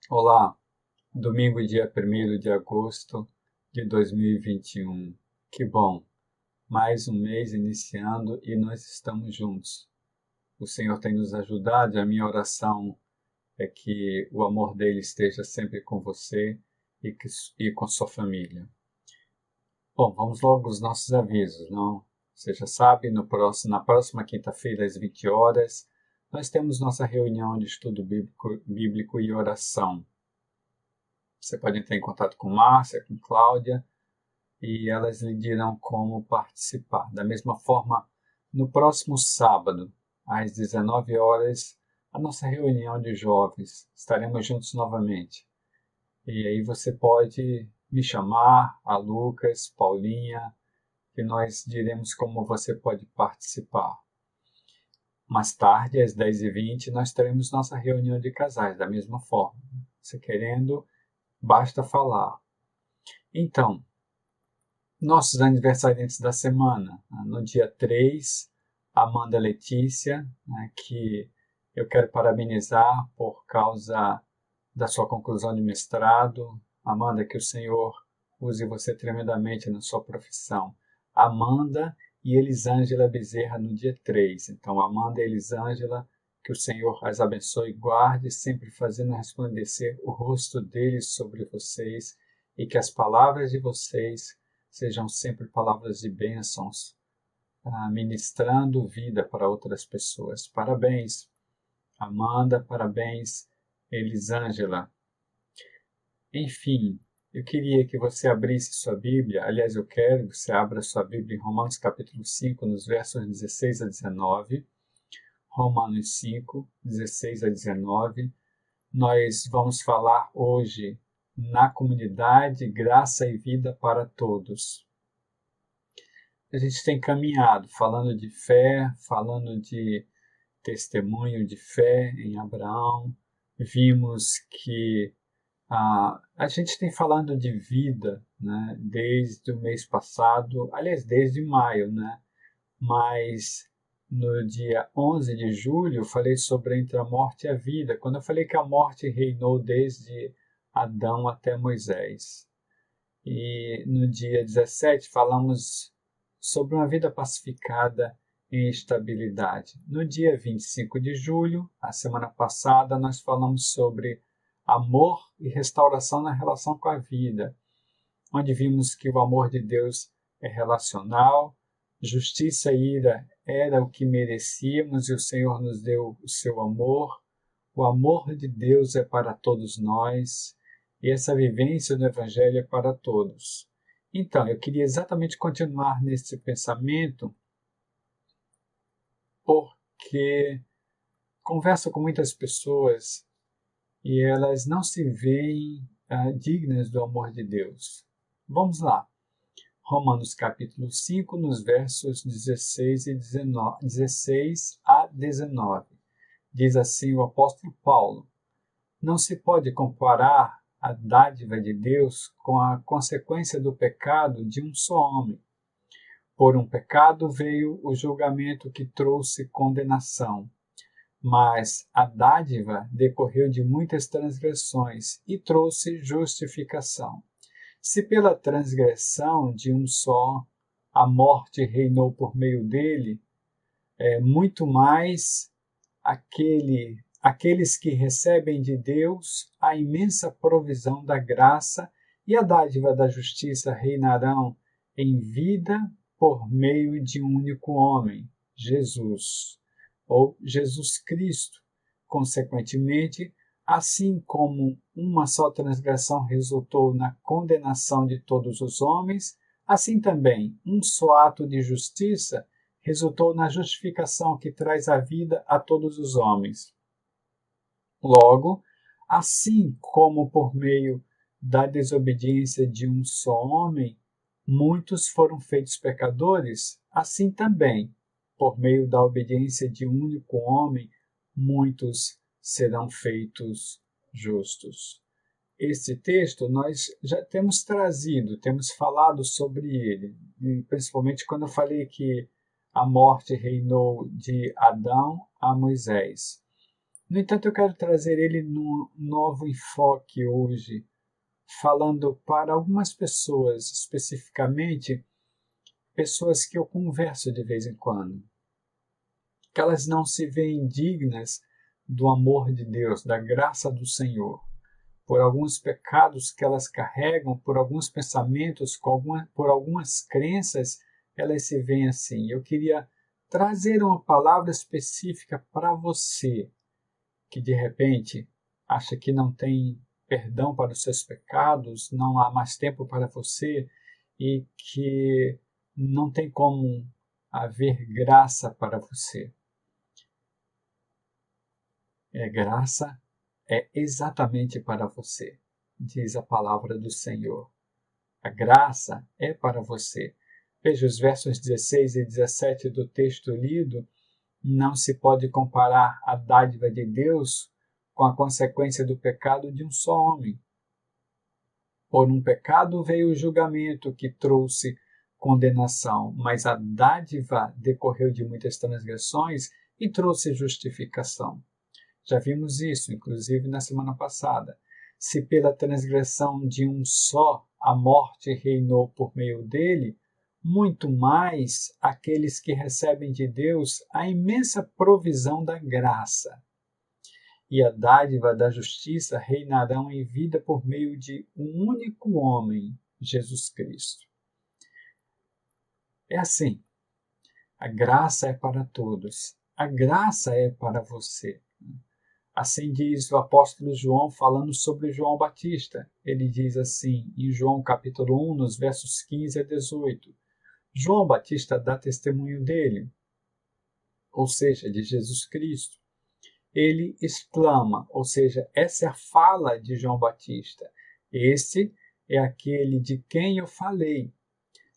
Olá, domingo, dia 1º de agosto de 2021. Que bom! Mais um mês iniciando e nós estamos juntos. O Senhor tem nos ajudado e a minha oração é que o amor dele esteja sempre com você e com sua família. Bom, vamos logo aos nossos avisos, não? Você já sabe, na próxima quinta-feira, às 20 horas, nós temos nossa reunião de estudo bíblico e oração. Você pode entrar em contato com Márcia, com Cláudia, e elas lhe dirão como participar. Da mesma forma, no próximo sábado, às 19 horas, a nossa reunião de jovens. Estaremos juntos novamente. E aí você pode me chamar, a Lucas, Paulinha, que nós diremos como você pode participar. Mais tarde, às 10h20, nós teremos nossa reunião de casais, da mesma forma. Você querendo, basta falar. Então, nossos aniversariantes da semana. No dia 3, Amanda Letícia, que eu quero parabenizar por causa da sua conclusão de mestrado. Amanda, que o Senhor use você tremendamente na sua profissão. Amanda e Elisângela Bezerra no dia 3. Então, Amanda e Elisângela, que o Senhor as abençoe e guarde, sempre fazendo resplandecer o rosto deles sobre vocês e que as palavras de vocês sejam sempre palavras de bênçãos, ministrando vida para outras pessoas. Parabéns, Amanda, parabéns, Elisângela. Enfim, eu queria que você abrisse sua Bíblia, aliás, eu quero que você abra sua Bíblia em Romanos capítulo 5, nos versos 16 a 19. Romanos 5, 16 a 19. Nós vamos falar hoje na comunidade Graça e Vida para Todos. A gente tem caminhado falando de fé, falando de testemunho de fé em Abraão. Vimos que a gente tem falando de vida, né, desde o mês passado, aliás, desde maio, né? Mas no dia 11 de julho eu falei sobre entre a morte e a vida, quando eu falei que a morte reinou desde Adão até Moisés. E no dia 17 falamos sobre uma vida pacificada em estabilidade. No dia 25 de julho, a semana passada, nós falamos sobre amor e restauração na relação com a vida, onde vimos que o amor de Deus é relacional, justiça e ira era o que merecíamos e o Senhor nos deu o seu amor. O amor de Deus é para todos nós e essa vivência do Evangelho é para todos. Então, eu queria exatamente continuar nesse pensamento porque converso com muitas pessoas e elas não se veem dignas do amor de Deus. Vamos lá. Romanos capítulo 5, nos versos 16 a 19. Diz assim o apóstolo Paulo: Não se pode comparar a dádiva de Deus com a consequência do pecado de um só homem. Por um pecado veio o julgamento que trouxe condenação, mas a dádiva decorreu de muitas transgressões e trouxe justificação. Se pela transgressão de um só a morte reinou por meio dele, muito mais aqueles que recebem de Deus a imensa provisão da graça e a dádiva da justiça reinarão em vida por meio de um único homem, Jesus, ou Jesus Cristo. Consequentemente, assim como uma só transgressão resultou na condenação de todos os homens, assim também um só ato de justiça resultou na justificação que traz a vida a todos os homens. Logo, assim como por meio da desobediência de um só homem, muitos foram feitos pecadores, assim também, por meio da obediência de um único homem, muitos serão feitos justos. Este texto nós já temos trazido, temos falado sobre ele, principalmente quando eu falei que a morte reinou de Adão a Moisés. No entanto, eu quero trazer ele num novo enfoque hoje, falando para algumas pessoas, especificamente pessoas que eu converso de vez em quando, que elas não se veem dignas do amor de Deus, da graça do Senhor, por alguns pecados que elas carregam, por alguns pensamentos, por algumas crenças, elas se veem assim. Eu queria trazer uma palavra específica para você, que de repente acha que não tem perdão para os seus pecados, não há mais tempo para você e que não tem como haver graça para você. Graça é exatamente para você, diz a palavra do Senhor. A graça é para você. Veja os versos 16 e 17 do texto lido. Não se pode comparar a dádiva de Deus com a consequência do pecado de um só homem. Por um pecado veio o julgamento que trouxe condenação, mas a dádiva decorreu de muitas transgressões e trouxe justificação. Já vimos isso, inclusive, na semana passada. Se pela transgressão de um só a morte reinou por meio dele, muito mais aqueles que recebem de Deus a imensa provisão da graça e a dádiva da justiça reinarão em vida por meio de um único homem, Jesus Cristo. É assim, a graça é para todos, a graça é para você. Assim diz o apóstolo João falando sobre João Batista. Ele diz assim, em João capítulo 1, nos versos 15 a 18. João Batista dá testemunho dele, ou seja, de Jesus Cristo. Ele exclama, ou seja, essa é a fala de João Batista. Este é aquele de quem eu falei.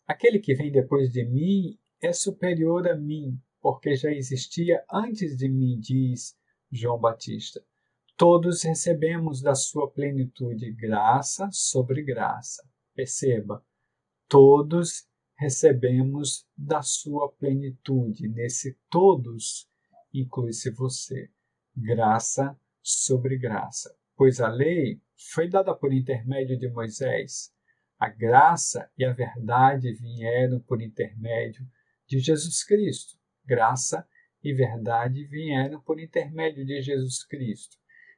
Aquele que vem depois de mim é superior a mim, porque já existia antes de mim, diz João Batista. Todos recebemos da sua plenitude graça sobre graça. Perceba, todos recebemos da sua plenitude. Nesse todos inclui-se você. Graça sobre graça. Pois a lei foi dada por intermédio de Moisés. A graça e a verdade vieram por intermédio de Jesus Cristo. Graça e verdade vieram por intermédio de Jesus Cristo.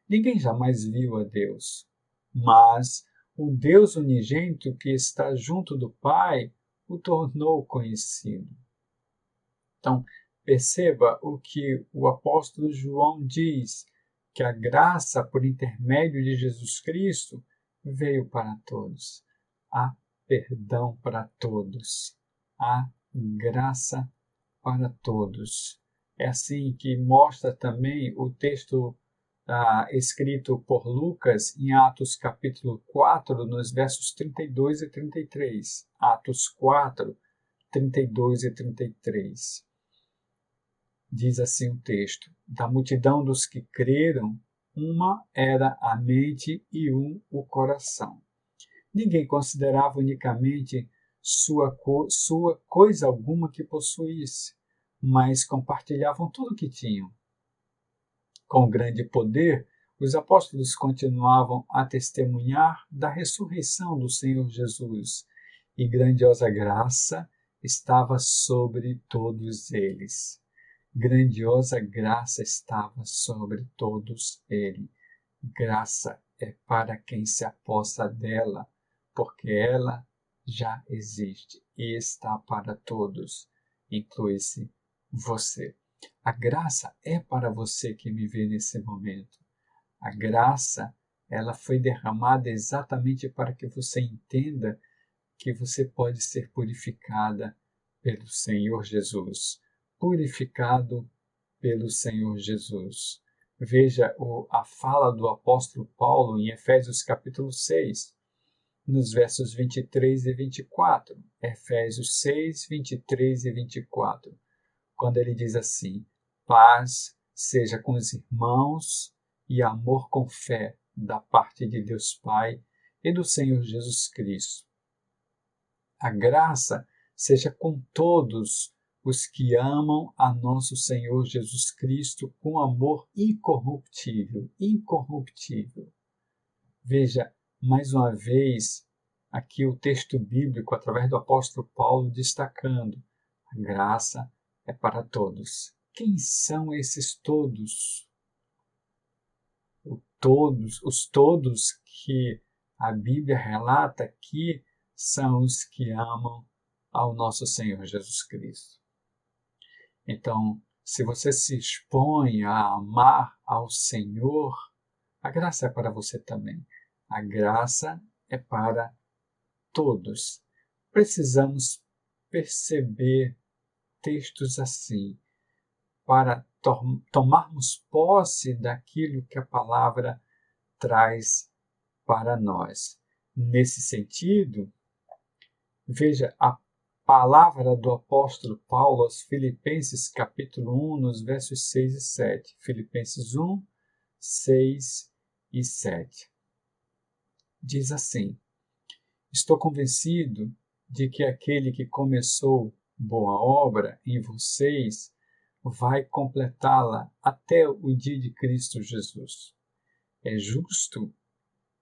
Ninguém jamais viu a Deus, mas o Deus unigênito que está junto do Pai o tornou conhecido. Então, perceba o que o apóstolo João diz, que a graça por intermédio de Jesus Cristo veio para todos. Há perdão para todos. Há graça para todos. É assim que mostra também o texto escrito por Lucas em Atos capítulo 4, nos versos 32 e 33. Atos 4, 32 e 33. Diz assim o texto: da multidão dos que creram, uma era a mente e um o coração. Ninguém considerava unicamente sua coisa alguma que possuísse, mas compartilhavam tudo o que tinham. Com grande poder, os apóstolos continuavam a testemunhar da ressurreição do Senhor Jesus, e grandiosa graça estava sobre todos eles. Grandiosa graça estava sobre todos eles. Graça é para quem se aposta dela, porque ela já existe e está para todos, inclui-se você. A graça é para você que me vê nesse momento. A graça, ela foi derramada exatamente para que você entenda que você pode ser purificada pelo Senhor Jesus. Purificado pelo Senhor Jesus. Veja a fala do apóstolo Paulo em Efésios capítulo 6, nos versos 23 e 24. Efésios 6, 23 e 24. Quando ele diz assim: paz seja com os irmãos e amor com fé da parte de Deus Pai e do Senhor Jesus Cristo. A graça seja com todos os que amam a nosso Senhor Jesus Cristo com amor incorruptível, incorruptível. Veja, mais uma vez, aqui o texto bíblico, através do apóstolo Paulo, destacando: a graça é para todos. Quem são esses todos? Os todos que a Bíblia relata aqui são os que amam ao nosso Senhor Jesus Cristo. Então, se você se expõe a amar ao Senhor, a graça é para você também. A graça é para todos. Precisamos perceber textos assim para tomarmos posse daquilo que a palavra traz para nós. Nesse sentido, veja a palavra do apóstolo Paulo aos Filipenses, capítulo 1, nos versos 6 e 7. Filipenses 1, 6 e 7. Diz assim: estou convencido de que aquele que começou boa obra em vocês vai completá-la até o dia de Cristo Jesus. É justo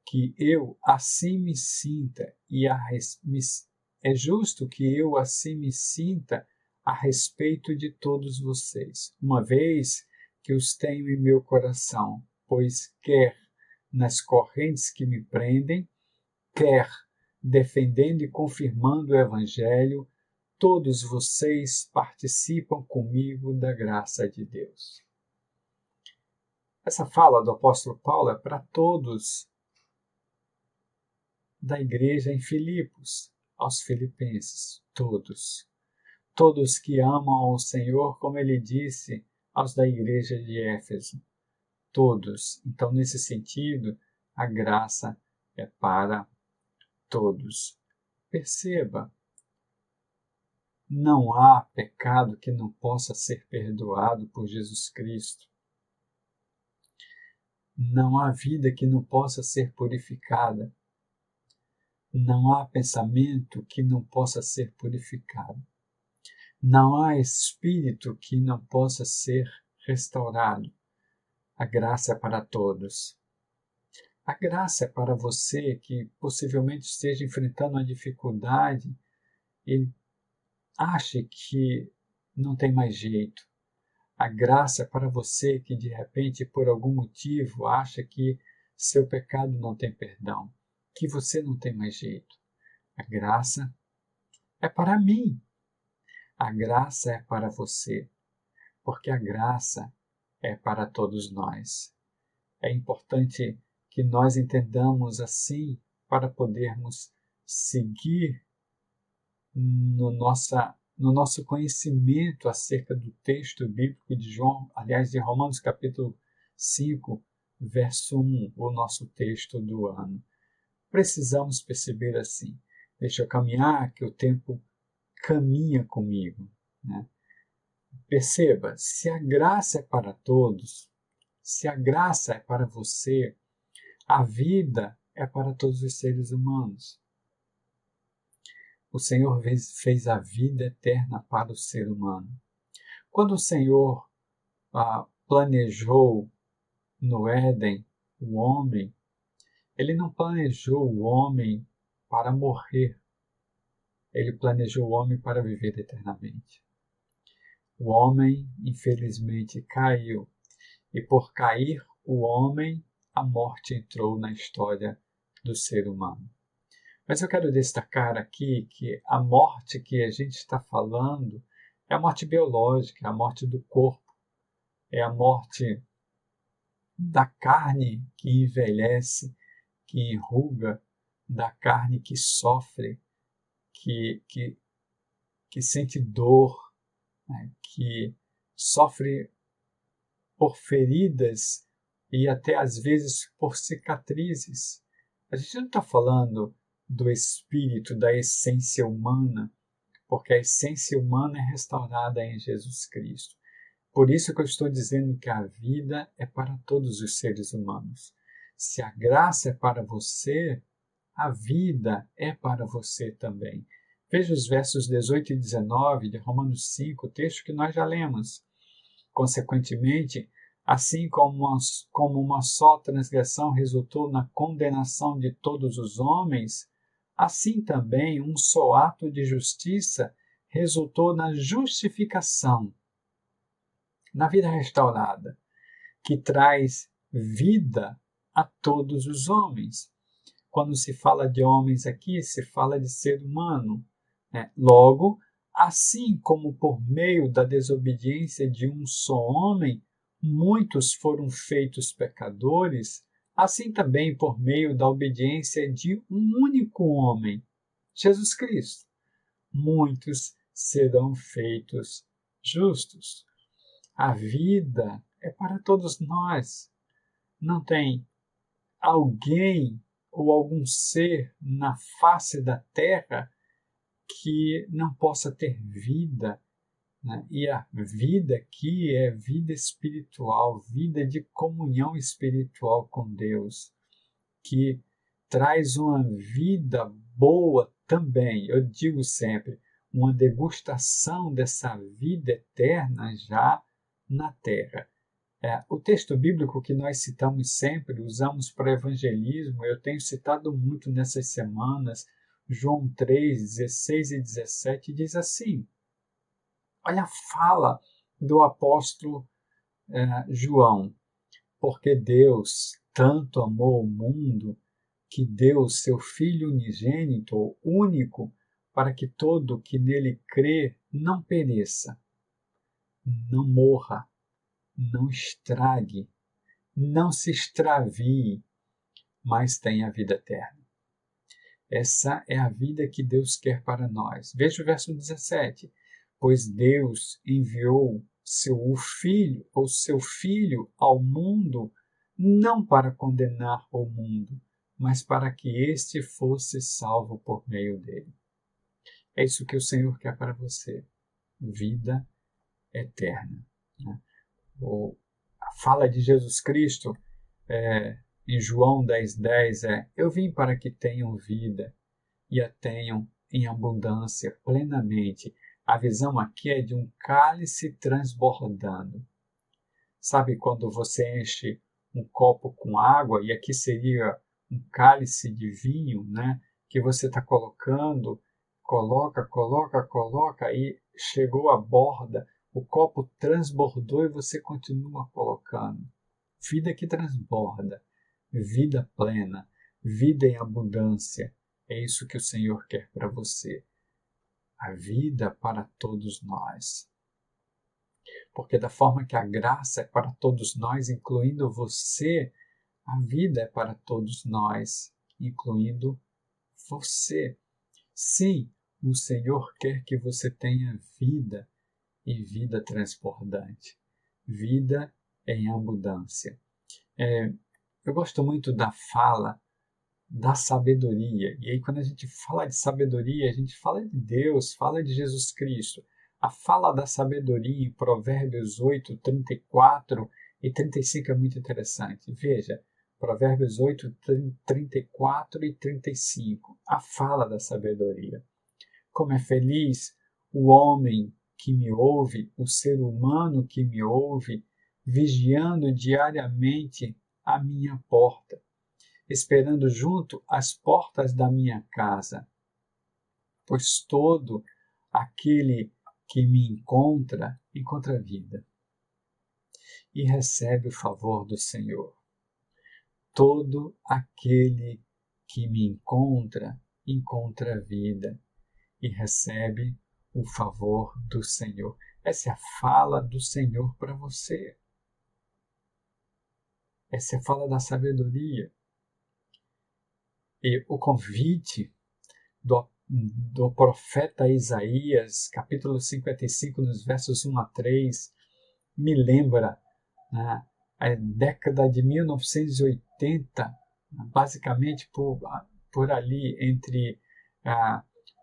que eu assim me sinta a respeito de todos vocês, uma vez que os tenho em meu coração, pois quer nas correntes que me prendem, quer defendendo e confirmando o Evangelho, todos vocês participam comigo da graça de Deus. Essa fala do apóstolo Paulo é para todos da igreja em Filipos, aos filipenses, todos. Todos que amam ao Senhor, como ele disse aos da igreja de Éfeso. Todos. Então, nesse sentido, a graça é para todos. Perceba, não há pecado que não possa ser perdoado por Jesus Cristo. Não há vida que não possa ser purificada. Não há pensamento que não possa ser purificado. Não há espírito que não possa ser restaurado. A graça é para todos. A graça é para você que possivelmente esteja enfrentando uma dificuldade e ache que não tem mais jeito. A graça é para você que de repente, por algum motivo, acha que seu pecado não tem perdão, que você não tem mais jeito. A graça é para mim. A graça é para você, porque a graça é para todos nós. É importante que nós entendamos assim para podermos seguir no nosso conhecimento acerca do texto bíblico de de Romanos capítulo 5, verso 1, o nosso texto do ano. Precisamos perceber assim. Deixa eu caminhar, que o tempo caminha comigo, né? Perceba, se a graça é para todos, se a graça é para você, a vida é para todos os seres humanos. O Senhor fez a vida eterna para o ser humano. Quando o Senhor planejou no Éden o homem, ele não planejou o homem para morrer. Ele planejou o homem para viver eternamente. O homem, infelizmente, caiu. E por cair o homem, a morte entrou na história do ser humano. Mas eu quero destacar aqui que a morte que a gente está falando é a morte biológica, a morte do corpo, é a morte da carne que envelhece, que enruga, da carne que sofre, que sente dor, né, que sofre por feridas e até às vezes por cicatrizes. A gente não está falando do espírito, da essência humana, porque a essência humana é restaurada em Jesus Cristo. Por isso que eu estou dizendo que a vida é para todos os seres humanos. Se a graça é para você, a vida é para você também. Veja os versos 18 e 19 de Romanos 5, texto que nós já lemos. Consequentemente, assim como uma só transgressão resultou na condenação de todos os homens, assim também um só ato de justiça resultou na justificação, na vida restaurada, que traz vida a todos os homens. Quando se fala de homens aqui, se fala de ser humano, né? Logo, assim como por meio da desobediência de um só homem, muitos foram feitos pecadores, assim também por meio da obediência de um único homem, Jesus Cristo, muitos serão feitos justos. A vida é para todos nós. Não tem alguém ou algum ser na face da terra que não possa ter vida, né? E a vida aqui é vida espiritual, vida de comunhão espiritual com Deus, que traz uma vida boa também. Eu digo sempre, uma degustação dessa vida eterna já na terra. O texto bíblico que nós citamos sempre, usamos para evangelismo, eu tenho citado muito nessas semanas, João 3, 16 e 17, diz assim: olha a fala do apóstolo João. Porque Deus tanto amou o mundo que deu seu Filho unigênito, único, para que todo que nele crê não pereça, não morra, não estrague, não se extravie, mas tenha a vida eterna. Essa é a vida que Deus quer para nós. Veja o verso 17. Pois Deus enviou seu filho ao mundo não para condenar o mundo, mas para que este fosse salvo por meio dele. É isso que o Senhor quer para você, vida eterna. A fala de Jesus Cristo em João 10,10 eu vim para que tenham vida e a tenham em abundância, plenamente. A visão aqui é de um cálice transbordando. Sabe quando você enche um copo com água, e aqui seria um cálice de vinho, né? Que você está colocando, coloca, e chegou à borda, o copo transbordou e você continua colocando. Vida que transborda, vida plena, vida em abundância. É isso que o Senhor quer para você. A vida para todos nós. Porque da forma que a graça é para todos nós, incluindo você, a vida é para todos nós, incluindo você. Sim, o Senhor quer que você tenha vida e vida transbordante. Vida em abundância. Eu gosto muito da fala da sabedoria. E aí, quando a gente fala de sabedoria, a gente fala de Deus, fala de Jesus Cristo. A fala da sabedoria em Provérbios 8, 34 e 35 é muito interessante. Veja, Provérbios 8, 34 e 35. A fala da sabedoria. Como é feliz o homem que me ouve, o ser humano que me ouve, vigiando diariamente a minha porta, esperando junto às portas da minha casa. Pois todo aquele que me encontra vida e recebe o favor do Senhor. Todo aquele que me encontra vida e recebe o favor do Senhor. Essa é a fala do Senhor para você. Essa é a fala da sabedoria. E o convite do profeta Isaías, capítulo 55, nos versos 1 a 3, me lembra, né, a década de 1980, basicamente por ali, entre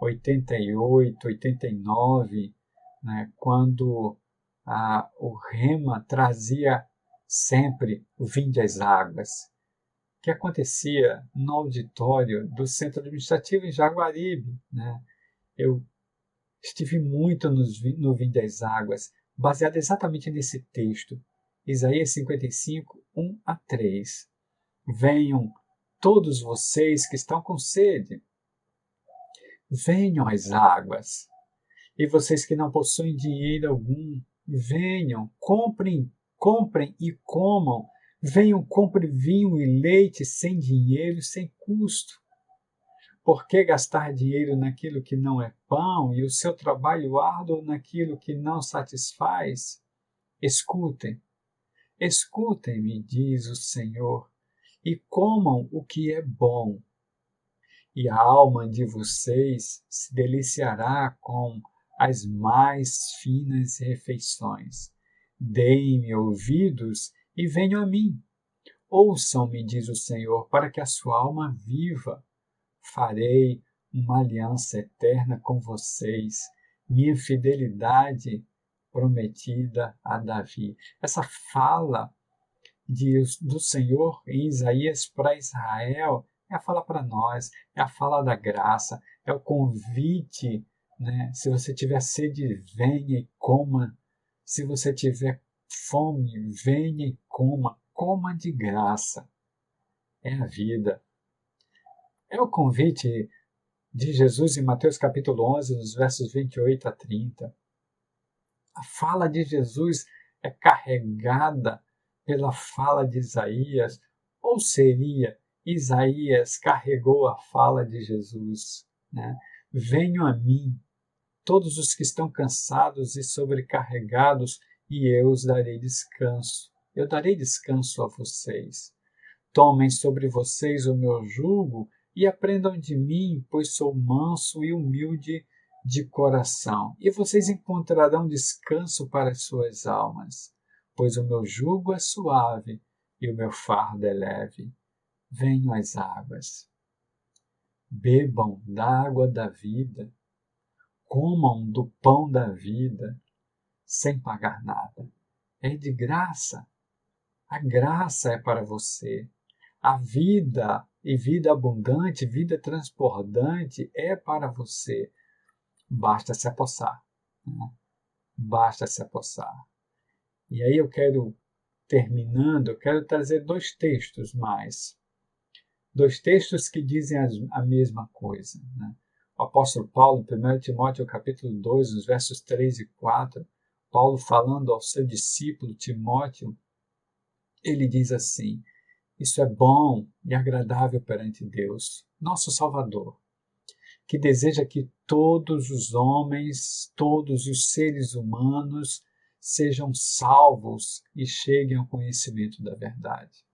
88, 89, né, quando o Rema trazia sempre o Vinde às Águas, que acontecia no auditório do Centro Administrativo em Jaguaribe, né? Eu estive muito no Vinho das Águas, baseado exatamente nesse texto, Isaías 55, 1 a 3. Venham todos vocês que estão com sede, venham às águas. E vocês que não possuem dinheiro algum, venham, comprem e comam. Venham, comprem vinho e leite sem dinheiro, sem custo. Por que gastar dinheiro naquilo que não é pão e o seu trabalho árduo naquilo que não satisfaz? Escutem, escutem-me, diz o Senhor, e comam o que é bom. E a alma de vocês se deliciará com as mais finas refeições. Deem-me ouvidos e venham a mim. Ouçam-me, diz o Senhor, para que a sua alma viva. Farei uma aliança eterna com vocês, minha fidelidade prometida a Davi. Essa fala do Senhor em Isaías para Israel é a fala para nós, é a fala da graça, é o convite, né? Se você tiver sede, venha e coma. Se você tiver fome, venha e coma. Coma de graça. É a vida. É o convite de Jesus em Mateus capítulo 11, nos versos 28 a 30. A fala de Jesus é carregada pela fala de Isaías, ou seria Isaías carregou a fala de Jesus, né? Venham a mim, todos os que estão cansados e sobrecarregados, e eu os darei descanso. Eu darei descanso a vocês. Tomem sobre vocês o meu jugo e aprendam de mim, pois sou manso e humilde de coração, e vocês encontrarão descanso para as suas almas, pois o meu jugo é suave e o meu fardo é leve. Venham às águas, bebam da água da vida, comam do pão da vida, sem pagar nada. É de graça. A graça é para você. A vida e vida abundante, vida transbordante é para você. Basta se apossar. Né? Basta se apossar. E aí eu quero, terminando, eu quero trazer dois textos mais. Dois textos que dizem a mesma coisa. Né? O apóstolo Paulo, em 1 Timóteo capítulo 2, nos versos 3 e 4, Paulo falando ao seu discípulo Timóteo, ele diz assim: isso é bom e agradável perante Deus, nosso Salvador, que deseja que todos os homens, todos os seres humanos sejam salvos e cheguem ao conhecimento da verdade.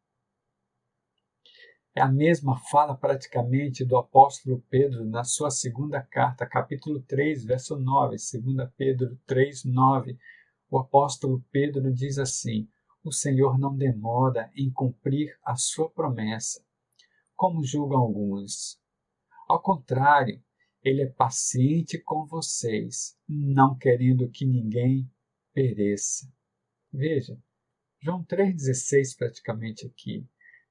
É a mesma fala praticamente do apóstolo Pedro na sua segunda carta, capítulo 3, verso 9, 2 Pedro 3, 9. O apóstolo Pedro diz assim: o Senhor não demora em cumprir a sua promessa, como julgam alguns. Ao contrário, ele é paciente com vocês, não querendo que ninguém pereça. Veja, João 3,16 praticamente aqui.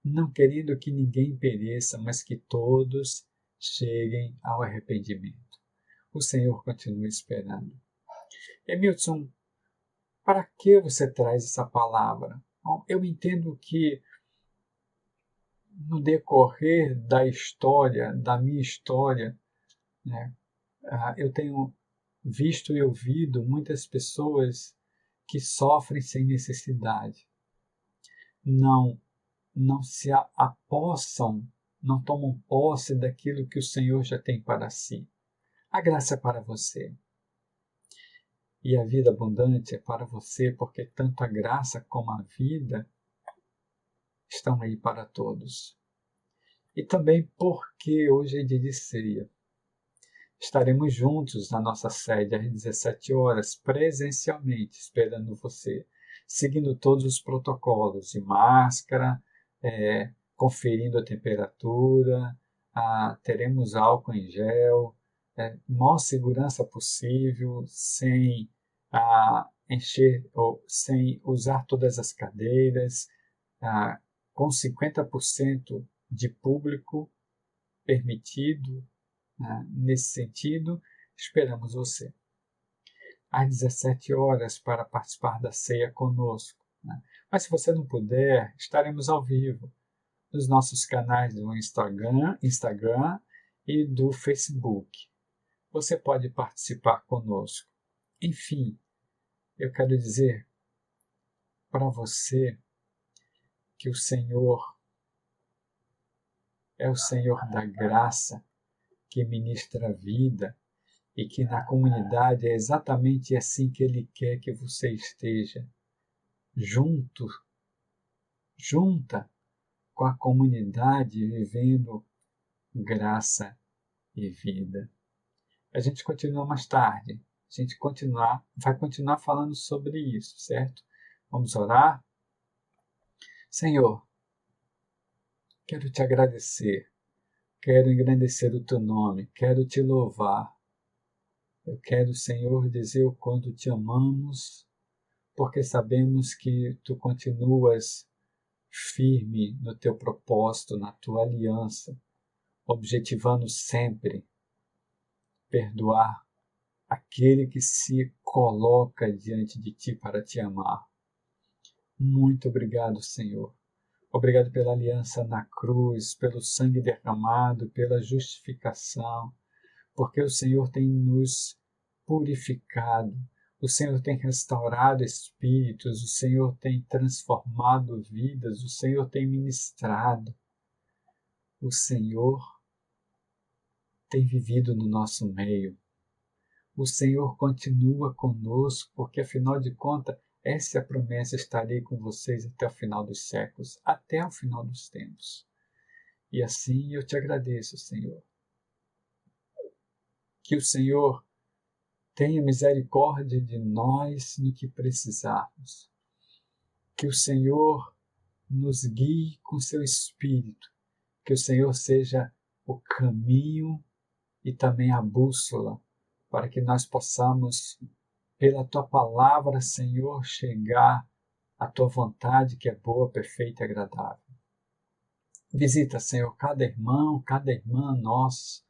Não querendo que ninguém pereça, mas que todos cheguem ao arrependimento. O Senhor continua esperando. Emilson, para que você traz essa palavra? Bom, eu entendo que no decorrer da história, da minha história, né, eu tenho visto e ouvido muitas pessoas que sofrem sem necessidade. Não se apossam, não tomam posse daquilo que o Senhor já tem para si. A graça é para você. E a vida abundante é para você, porque tanto a graça como a vida estão aí para todos. E também porque hoje é dia de ceia. Estaremos juntos na nossa sede às 17 horas, presencialmente, esperando você, seguindo todos os protocolos de máscara, conferindo a temperatura, teremos álcool em gel, maior segurança possível, sem encher ou sem usar todas as cadeiras, com 50% de público permitido, nesse sentido, Esperamos você. Às 17 horas para participar da ceia conosco, né? Mas se você não puder, estaremos ao vivo nos nossos canais do Instagram e do Facebook. Você pode participar conosco. Enfim, eu quero dizer para você que o Senhor é o Senhor da graça, que ministra a vida e que na comunidade é exatamente assim que Ele quer que você esteja, junto, junta com a comunidade, vivendo graça e vida. A gente continua mais tarde, a gente vai continuar falando sobre isso, certo? Vamos orar? Senhor, quero te agradecer, quero engrandecer o teu nome, quero te louvar. Eu quero, Senhor, dizer o quanto te amamos, porque sabemos que tu continuas firme no teu propósito, na tua aliança, objetivando sempre perdoar aquele que se coloca diante de ti para te amar. Muito obrigado, Senhor. Obrigado pela aliança na cruz, pelo sangue derramado, pela justificação, porque o Senhor tem nos purificado, o Senhor tem restaurado espíritos, o Senhor tem transformado vidas, o Senhor tem ministrado, o Senhor tem vivido no nosso meio. O Senhor continua conosco, porque afinal de contas, essa é a promessa: estarei com vocês até o final dos séculos, até o final dos tempos. E assim eu te agradeço, Senhor. Que o Senhor tenha misericórdia de nós no que precisarmos. Que o Senhor nos guie com seu Espírito. Que o Senhor seja o caminho e também a bússola, para que nós possamos, pela Tua palavra, Senhor, chegar à Tua vontade, que é boa, perfeita e agradável. Visita, Senhor, cada irmão, cada irmã nossa,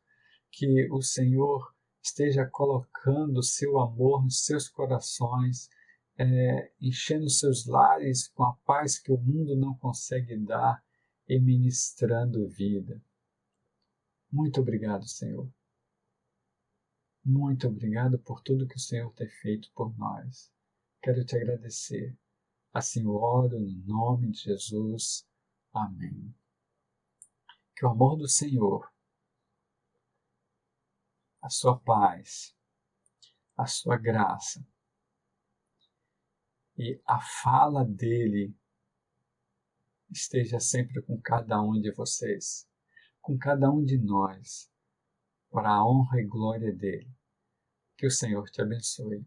que o Senhor esteja colocando o seu amor nos seus corações, enchendo seus lares com a paz que o mundo não consegue dar e ministrando vida. Muito obrigado, Senhor. Muito obrigado por tudo que o Senhor tem feito por nós. Quero te agradecer. Assim eu oro no nome de Jesus. Amém. Que o amor do Senhor, a sua paz, a sua graça e a fala dele esteja sempre com cada um de vocês, com cada um de nós, para a honra e glória dele. Que o Senhor te abençoe.